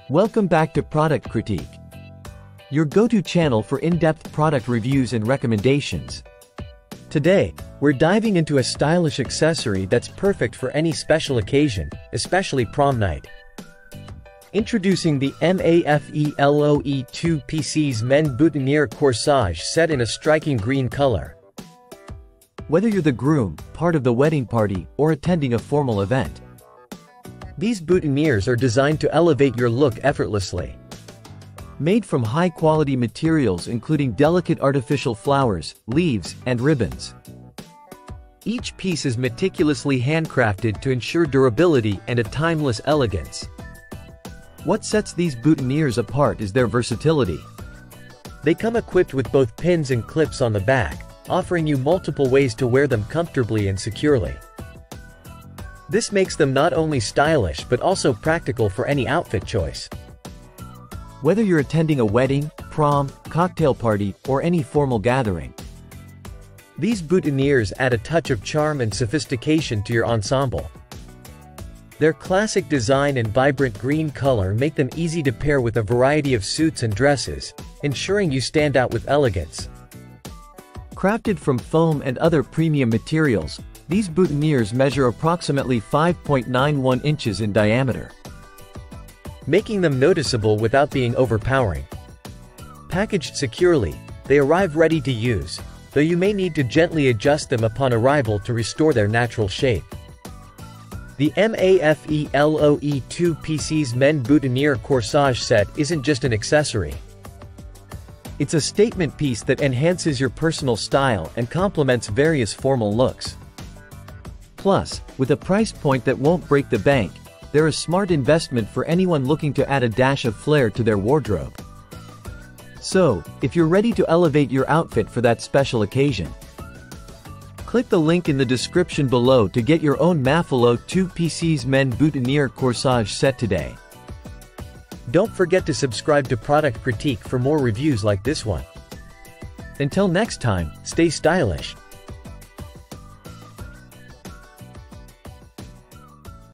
Welcome back to Product Critique, your go-to channel for in-depth product reviews and recommendations. Today, we're diving into a stylish accessory that's perfect for any special occasion, especially prom night. Introducing the MAFELOE 2 pieces men's boutonniere corsage set in a striking green color. Whether you're the groom, part of the wedding party, or attending a formal event, these boutonnieres are designed to elevate your look effortlessly. Made from high-quality materials including delicate artificial flowers, leaves, and ribbons. Each piece is meticulously handcrafted to ensure durability and a timeless elegance. What sets these boutonnieres apart is their versatility. They come equipped with both pins and clips on the back, offering you multiple ways to wear them comfortably and securely. This makes them not only stylish but also practical for any outfit choice. Whether you're attending a wedding, prom, cocktail party, or any formal gathering, these boutonnieres add a touch of charm and sophistication to your ensemble. Their classic design and vibrant green color make them easy to pair with a variety of suits and dresses, ensuring you stand out with elegance. Crafted from foam and other premium materials, these boutonnieres measure approximately 5.91 inches in diameter, making them noticeable without being overpowering. Packaged securely, they arrive ready to use, though you may need to gently adjust them upon arrival to restore their natural shape. The MAFELOE 2 pieces men's boutonniere corsage set isn't just an accessory. It's a statement piece that enhances your personal style and complements various formal looks. Plus, with a price point that won't break the bank, they're a smart investment for anyone looking to add a dash of flair to their wardrobe. So, if you're ready to elevate your outfit for that special occasion, click the link in the description below to get your own MAFELOE 2 pieces men's boutonniere corsage set today. Don't forget to subscribe to Product Critique for more reviews like this one. Until next time, stay stylish.